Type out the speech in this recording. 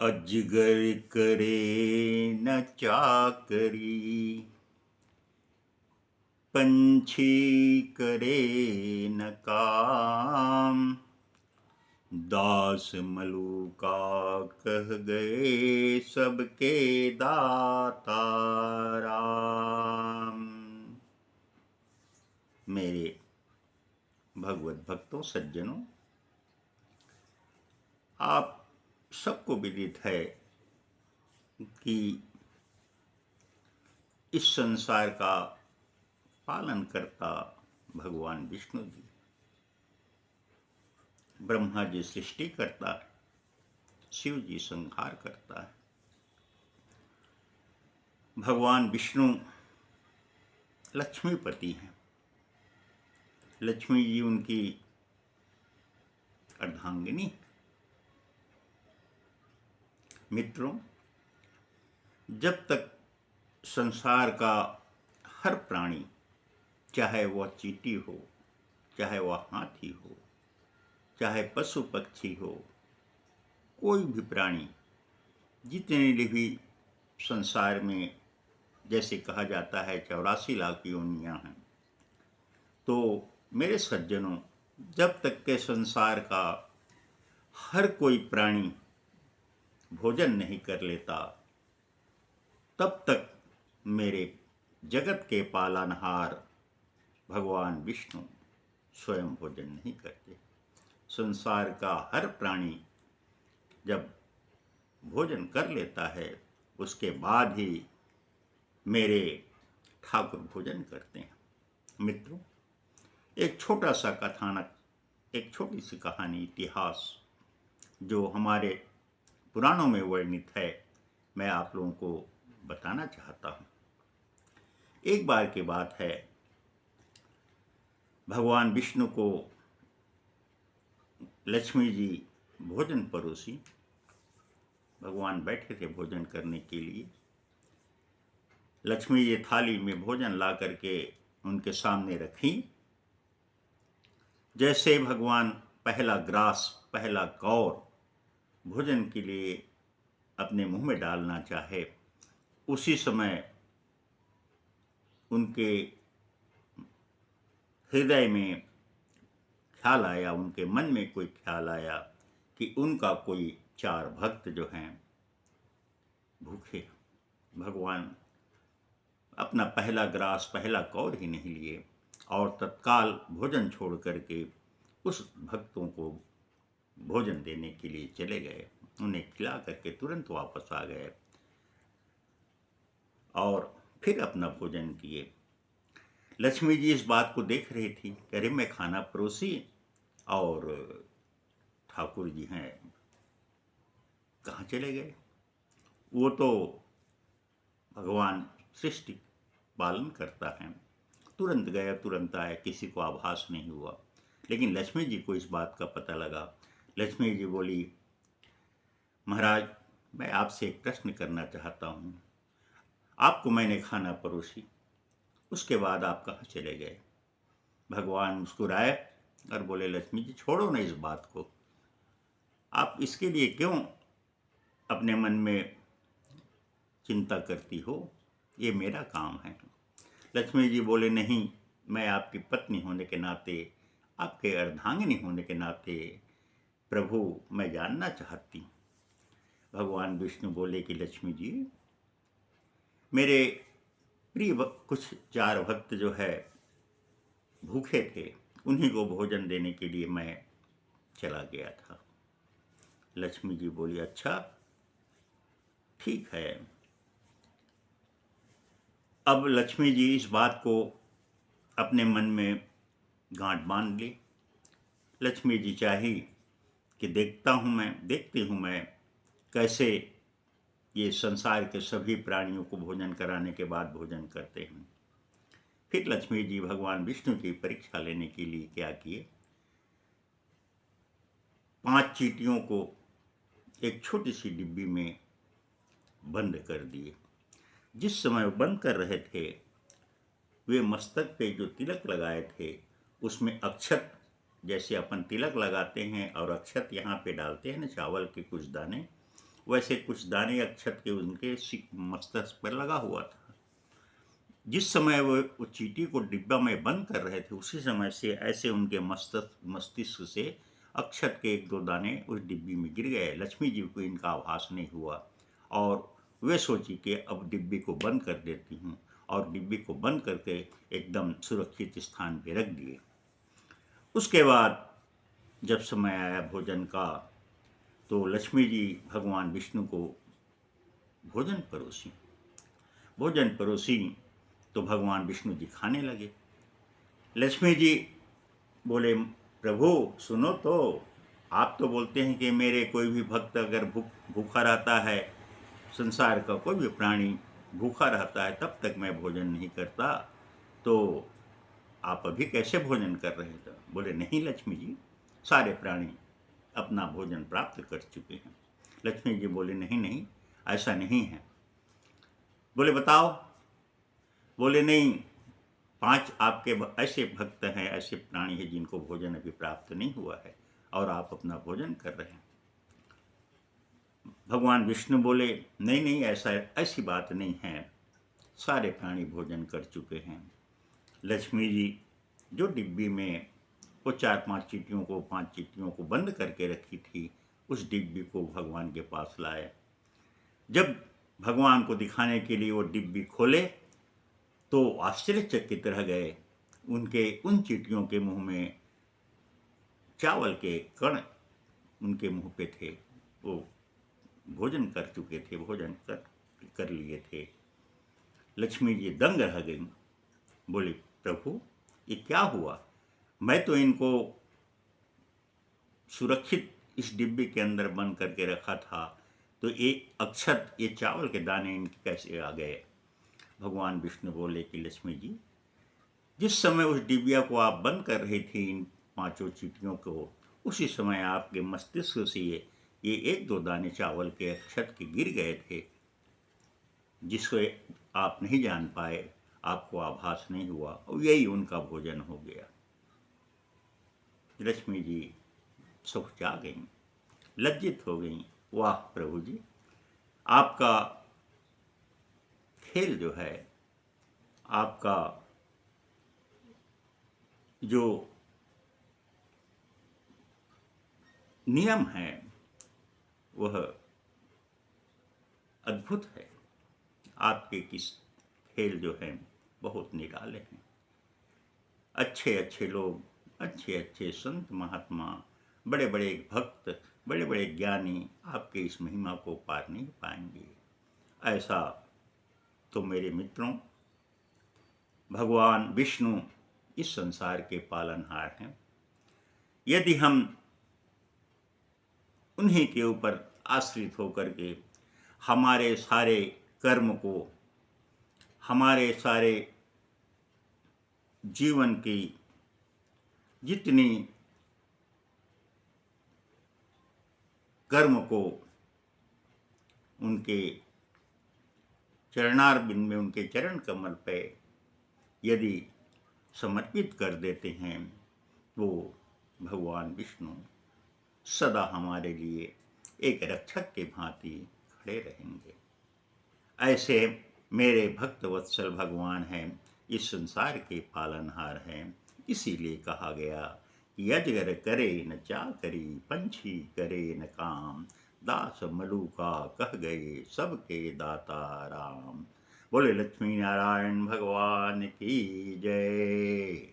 अजगर करे न चाकरी, पंछी करे न काम। दास मलूका कह गए सबके दाता राम। मेरे भगवत भक्तों, सज्जनों, आप सबको विदित है कि इस संसार का पालन करता भगवान विष्णु जी, ब्रह्मा जी सृष्टि करता है, शिव जी संहार करता है। भगवान विष्णु लक्ष्मीपति हैं। लक्ष्मी जी उनकी अर्धांगिनी। मित्रों, जब तक संसार का हर प्राणी, चाहे वह चींटी हो, चाहे वह हाथी हो, चाहे पशु पक्षी हो, कोई भी प्राणी, जितने भी संसार में, जैसे कहा जाता है 84 लाख योनियां हैं, तो मेरे सज्जनों, जब तक के संसार का हर कोई प्राणी भोजन नहीं कर लेता, तब तक मेरे जगत के पालनहार भगवान विष्णु स्वयं भोजन नहीं करते। संसार का हर प्राणी जब भोजन कर लेता है, उसके बाद ही मेरे ठाकुर भोजन करते हैं। मित्रों, एक छोटा सा कथानक, एक छोटी सी कहानी, इतिहास जो हमारे पुराणों में वर्णित है, मैं आप लोगों को बताना चाहता हूँ। एक बार की बात है, भगवान विष्णु को लक्ष्मी जी भोजन परोसी। भगवान बैठे थे भोजन करने के लिए। लक्ष्मी जी थाली में भोजन ला करके उनके सामने रखी। जैसे भगवान पहला ग्रास, पहला कौर भोजन के लिए अपने मुंह में डालना चाहे, उसी समय उनके हृदय में ख्याल आया, उनके मन में कोई ख्याल आया कि उनका कोई 4 भक्त जो हैं भूखे। भगवान अपना पहला ग्रास, पहला कौर ही नहीं लिए और तत्काल भोजन छोड़ करके उस भक्तों को भोजन देने के लिए चले गए। उन्हें खिला करके तुरंत वापस आ गए और फिर अपना भोजन किए। लक्ष्मी जी इस बात को देख रही थी, अरे मैं खाना परोसी और ठाकुर जी हैं कहाँ चले गए। वो तो भगवान सृष्टि पालन करता है, तुरंत गया तुरंत आया, किसी को आभास नहीं हुआ। लेकिन लक्ष्मी जी को इस बात का पता लगा। लक्ष्मी जी बोली, महाराज, मैं आपसे एक प्रश्न करना चाहता हूँ। आपको मैंने खाना परोसी, उसके बाद आप कहाँ चले गए। भगवान मुस्कुराए और बोले, लक्ष्मी जी छोड़ो ना इस बात को, आप इसके लिए क्यों अपने मन में चिंता करती हो, ये मेरा काम है। लक्ष्मी जी बोले, नहीं, मैं आपकी पत्नी होने के नाते, आपके अर्धांगिनी होने के नाते प्रभु मैं जानना चाहती हूँ। भगवान विष्णु बोले कि लक्ष्मी जी, मेरे प्रिय कुछ 4 भक्त जो है भूखे थे, उन्हीं को भोजन देने के लिए मैं चला गया था। लक्ष्मी जी बोली, अच्छा ठीक है। अब लक्ष्मी जी इस बात को अपने मन में गांठ बांध ली। लक्ष्मी जी चाही कि देखती हूँ मैं कैसे ये संसार के सभी प्राणियों को भोजन कराने के बाद भोजन करते हैं। फिर लक्ष्मी जी भगवान विष्णु की परीक्षा लेने के लिए क्या किए, 5 चींटियों को एक छोटी सी डिब्बी में बंद कर दिए। जिस समय वो बंद कर रहे थे, वे मस्तक पे जो तिलक लगाए थे उसमें अक्षत, जैसे अपन तिलक लगाते हैं और अक्षत यहाँ पे डालते हैं ना, चावल के कुछ दाने, वैसे कुछ दाने अक्षत के उनके मस्तक पर लगा हुआ था। जिस समय वो चींटी को डिब्बा में बंद कर रहे थे, उसी समय से ऐसे उनके मस्तिष्क से अक्षत के 1-2 दाने उस डिब्बी में गिर गए। लक्ष्मी जी को इनका आभास नहीं हुआ और वे सोची कि अब डिब्बी को बंद कर देती हूँ, और डिब्बी को बंद करके एकदम सुरक्षित स्थान पे रख दिए। उसके बाद जब समय आया भोजन का, तो लक्ष्मी जी भगवान विष्णु को भोजन परोसी। भोजन परोसी तो भगवान विष्णु जी खाने लगे। लक्ष्मी जी बोले, प्रभु सुनो तो, आप तो बोलते हैं कि मेरे कोई भी भक्त अगर भूखा रहता है, संसार का कोई भी प्राणी भूखा रहता है, तब तक मैं भोजन नहीं करता, तो आप अभी कैसे भोजन कर रहे थे? बोले, नहीं लक्ष्मी जी, सारे प्राणी अपना भोजन प्राप्त कर चुके हैं। लक्ष्मी जी बोले, नहीं नहीं, ऐसा नहीं है। बोले, बताओ। बोले, नहीं, 5 आपके ऐसे भक्त हैं, ऐसे प्राणी हैं जिनको भोजन अभी प्राप्त नहीं हुआ है, और आप अपना भोजन कर रहे हैं। भगवान विष्णु बोले, नहीं नहीं, ऐसी बात नहीं है, सारे प्राणी भोजन कर चुके हैं। लक्ष्मी जी जो डिब्बी में वो 4-5 चींटियों को 5 चींटियों को बंद करके रखी थी, उस डिब्बी को भगवान के पास लाए। जब भगवान को दिखाने के लिए वो डिब्बी खोले, तो आश्चर्यचकित रह गए। उनके उन चींटियों के मुंह में चावल के कण उनके मुंह पे थे। वो भोजन कर चुके थे, भोजन कर लिए थे। लक्ष्मी जी दंग रह गई। बोली, प्रभु ये क्या हुआ? मैं तो इनको सुरक्षित इस डिब्बे के अंदर बंद करके रखा था, तो ये अक्षत, ये चावल के दाने इनके कैसे आ गए? भगवान विष्णु बोले कि लक्ष्मी जी, जिस समय उस डिबिया को आप बंद कर रही थी इन 5 चींटियों को, उसी समय आपके मस्तिष्क से ये 1-2 दाने चावल के अक्षत के गिर गए थे, जिसको आप नहीं जान पाए, आपको आभास नहीं हुआ, और यही उनका भोजन हो गया। लक्ष्मी जी चौंक गईं, लज्जित हो गईं। वाह प्रभु जी, आपका खेल जो है, आपका जो नियम है, वह अद्भुत है। आपके किस खेल जो हैं बहुत निराले हैं। अच्छे अच्छे लोग, अच्छे अच्छे संत महात्मा, बड़े बड़े भक्त, बड़े बड़े ज्ञानी आपके इस महिमा को पार नहीं पाएंगे। ऐसा तो मेरे मित्रों, भगवान विष्णु इस संसार के पालनहार हैं। यदि हम उन्हीं के ऊपर आश्रित होकर के हमारे सारे कर्म को, हमारे सारे जीवन की जितनी कर्म को उनके चरणारविंद में, उनके चरण कमल पे यदि समर्पित कर देते हैं, तो भगवान विष्णु सदा हमारे लिए एक रक्षक के भांति खड़े रहेंगे। ऐसे मेरे भक्त वत्सल भगवान हैं, इस संसार के पालनहार हैं। इसीलिए कहा गया कि अजगर करे न चाकरी, पंछी करे न काम, दास मलूका कह गए सबके दाता राम। बोले लक्ष्मी नारायण भगवान की जय।